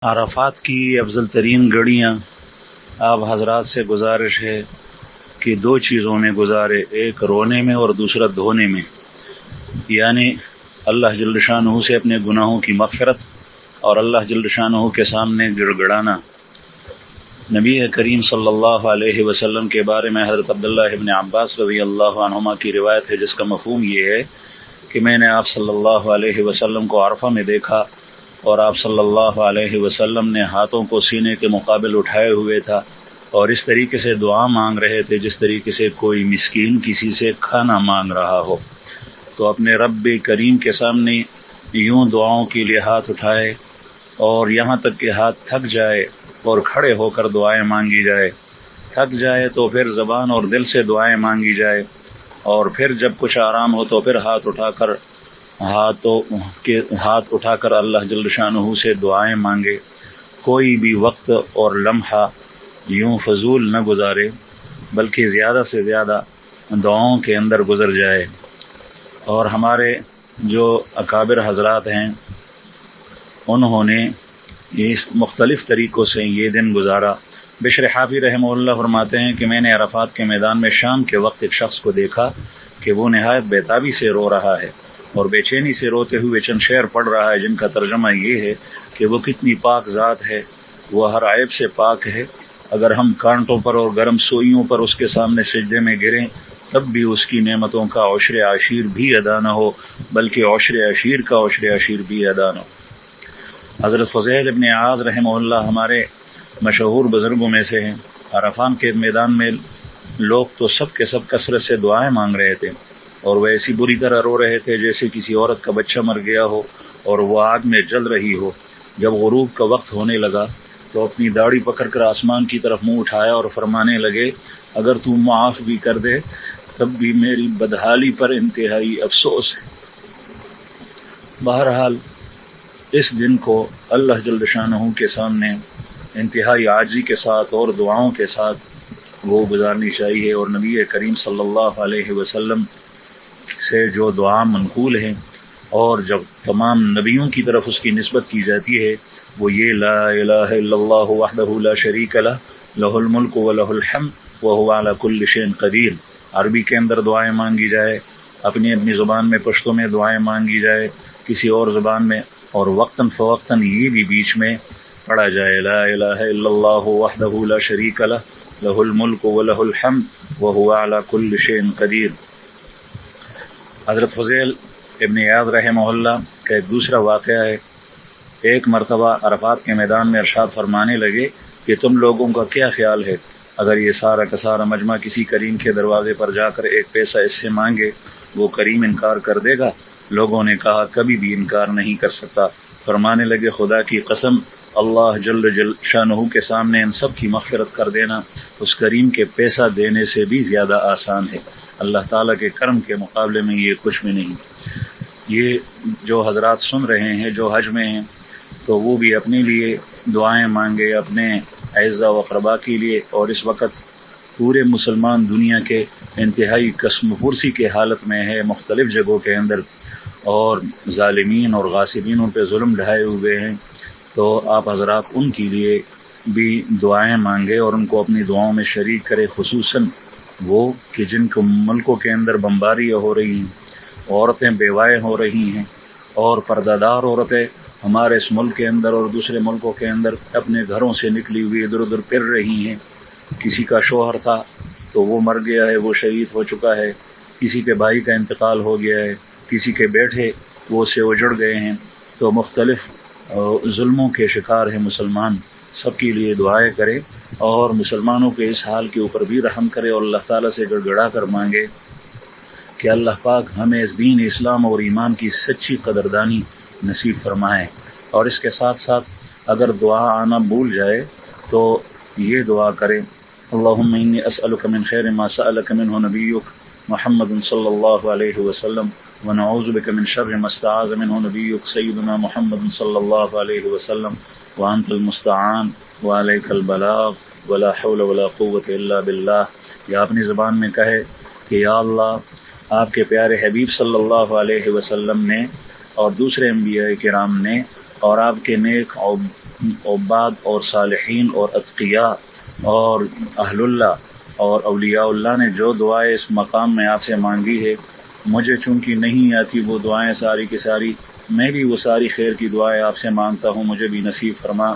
عرفات کی افضل ترین گھڑیاں آپ حضرات سے گزارش ہے کہ دو چیزوں میں گزارے، ایک رونے میں اور دوسرا دھونے میں، یعنی اللہ جل شانہ سے اپنے گناہوں کی مغفرت اور اللہ جل شانہ کے سامنے گڑ گڑانا۔ نبی کریم صلی اللہ علیہ وسلم کے بارے میں حضرت عبداللہ ابن عباس رضی اللہ عنہما کی روایت ہے، جس کا مفہوم یہ ہے کہ میں نے آپ صلی اللہ علیہ وسلم کو عرفہ میں دیکھا اور آپ صلی اللہ علیہ وسلم نے ہاتھوں کو سینے کے مقابل اٹھائے ہوئے تھا اور اس طریقے سے دعا مانگ رہے تھے جس طریقے سے کوئی مسکین کسی سے کھانا مانگ رہا ہو۔ تو اپنے رب کریم کے سامنے یوں دعاؤں کے لیے ہاتھ اٹھائے اور یہاں تک کہ ہاتھ تھک جائے اور کھڑے ہو کر دعائیں مانگی جائے، تھک جائے تو پھر زبان اور دل سے دعائیں مانگی جائے، اور پھر جب کچھ آرام ہو تو پھر ہاتھ اٹھا کر اللہ جل شانہ سے دعائیں مانگے۔ کوئی بھی وقت اور لمحہ یوں فضول نہ گزارے، بلکہ زیادہ سے زیادہ دعاؤں کے اندر گزر جائے۔ اور ہمارے جو اکابر حضرات ہیں انہوں نے اس مختلف طریقوں سے یہ دن گزارا۔ بشر حافی رحمہ اللہ فرماتے ہیں کہ میں نے عرفات کے میدان میں شام کے وقت ایک شخص کو دیکھا کہ وہ نہایت بیتابی سے رو رہا ہے اور بے چینی سے روتے ہوئے چند شعر پڑھ رہا ہے، جن کا ترجمہ یہ ہے کہ وہ کتنی پاک ذات ہے، وہ ہر عیب سے پاک ہے، اگر ہم کانٹوں پر اور گرم سوئیوں پر اس کے سامنے سجدے میں گریں تب بھی اس کی نعمتوں کا عشر عشیر بھی ادا نہ ہو، بلکہ عشر عشیر کا عشر عشیر بھی ادا نہ ہو۔ حضرت فضیل ابن عیاض رحمہ اللہ ہمارے مشہور بزرگوں میں سے ہیں۔ عرفات کے میدان میں لوگ تو سب کے سب کثرت سے دعائیں مانگ رہے تھے اور وہ ایسی بری طرح رو رہے تھے جیسے کسی عورت کا بچہ مر گیا ہو اور وہ آگ میں جل رہی ہو۔ جب غروب کا وقت ہونے لگا تو اپنی داڑھی پکڑ کر آسمان کی طرف منہ اٹھایا اور فرمانے لگے، اگر تو معاف بھی کر دے تب بھی میری بدحالی پر انتہائی افسوس ہے۔ بہرحال اس دن کو اللہ جل شانہ کے سامنے انتہائی عاجزی کے ساتھ اور دعاؤں کے ساتھ وہ گزارنی چاہیے، اور نبی کریم صلی اللہ علیہ وسلم سے جو دعا منقول ہیں اور جب تمام نبیوں کی طرف اس کی نسبت کی جاتی ہے وہ یہ لا الہ الا اللہ وحدہ لا شریک لہ لہ الملک ولہ الحمد وہو علی کل شیء قدیر۔ عربی کے اندر دعائیں مانگی جائے، اپنی زبان میں پشتو میں دعائیں مانگی جائے، کسی اور زبان میں، اور وقتاً فوقتاً یہ بھی بیچ میں پڑھا جائے لا الہ الا اللہ وحدہ لا شریک لہ لہ الملک ولہ الحمد وہو علی کل شیء قدیر۔ حضرت فضیل ابن عیاض رحمہ اللہ کا ایک دوسرا واقعہ ہے۔ ایک مرتبہ عرفات کے میدان میں ارشاد فرمانے لگے کہ تم لوگوں کا کیا خیال ہے اگر یہ سارا کا سارا مجمع کسی کریم کے دروازے پر جا کر ایک پیسہ اس سے مانگے، وہ کریم انکار کر دے گا؟ لوگوں نے کہا کبھی بھی انکار نہیں کر سکتا۔ فرمانے لگے خدا کی قسم، اللہ جل شانہ کے سامنے ان سب کی مغفرت کر دینا اس کریم کے پیسہ دینے سے بھی زیادہ آسان ہے۔ اللہ تعالیٰ کے کرم کے مقابلے میں یہ کچھ بھی نہیں۔ یہ جو حضرات سن رہے ہیں جو حج میں ہیں تو وہ بھی اپنے لیے دعائیں مانگے، اپنے اعزہ و اقربا کے لیے، اور اس وقت پورے مسلمان دنیا کے انتہائی قسم پرسی کے حالت میں ہے مختلف جگہوں کے اندر، اور ظالمین اور غاصبین ان پہ ظلم ڈھائے ہوئے ہیں، تو آپ حضرات ان کے لیے بھی دعائیں مانگے اور ان کو اپنی دعاؤں میں شریک کرے، خصوصاً وہ کہ جن کو ملکوں کے اندر بمباریاں ہو رہی ہیں، عورتیں بیوائیں ہو رہی ہیں، اور پردہ دار عورتیں ہمارے اس ملک کے اندر اور دوسرے ملکوں کے اندر اپنے گھروں سے نکلی ہوئی ادھر ادھر پھر رہی ہیں۔ کسی کا شوہر تھا تو وہ مر گیا ہے، وہ شہید ہو چکا ہے، کسی کے بھائی کا انتقال ہو گیا ہے، کسی کے بیٹے وہ سے اجڑ گئے ہیں، تو مختلف ظلموں کے شکار ہیں مسلمان۔ سب کے لیے دعائیں کرے اور مسلمانوں کے اس حال کے اوپر بھی رحم کرے اور اللہ تعالیٰ سے گڑ گڑا کر مانگے کہ اللہ پاک ہمیں اس دین اسلام اور ایمان کی سچی قدردانی نصیب فرمائے۔ اور اس کے ساتھ ساتھ اگر دعا آنا بھول جائے تو یہ دعا کرے، اللہم انی اسألک من خیر ما سألک منہ نبیک محمد صلی اللہ علیہ وسلم ونعوذ بک من شر ما استعاذ منہ نبیک سیدنا محمد صلی اللہ علیہ وسلم وانت المستعان وعلیک البلاغ ولا حول ولا قوة الا باللہ۔ یا اپنی زبان میں کہے کہ یا اللہ، آپ کے پیارے حبیب صلی اللہ علیہ وسلم نے اور دوسرے انبیاء کرام نے اور آپ کے نیک عباد اور صالحین اور اتقیاء اور اہل اللہ اور اولیاء اللہ نے جو دعائیں اس مقام میں آپ سے مانگی ہے، مجھے چونکہ نہیں آتی وہ دعائیں ساری کی ساری، میں بھی وہ ساری خیر کی دعائیں آپ سے مانگتا ہوں، مجھے بھی نصیب فرما۔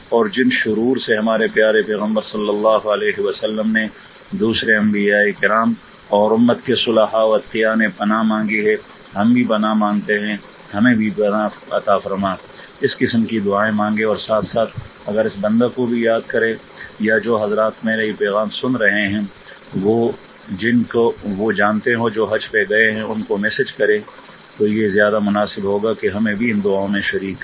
اور جن شرور سے ہمارے پیارے پیغمبر صلی اللہ علیہ وسلم نے، دوسرے انبیاء کرام اور امت کے صلحاء و اتقیاء نے پناہ مانگی ہے، ہم بھی پناہ مانگتے ہیں، ہمیں بھی پناہ عطا فرما۔ اس قسم کی دعائیں مانگے، اور ساتھ ساتھ اگر اس بندہ کو بھی یاد کرے، یا جو حضرات میرے یہ پیغام سن رہے ہیں وہ جن کو وہ جانتے ہوں جو حج پہ گئے ہیں ان کو میسج کرے، تو یہ زیادہ مناسب ہوگا کہ ہمیں بھی ان دعاؤں میں شریک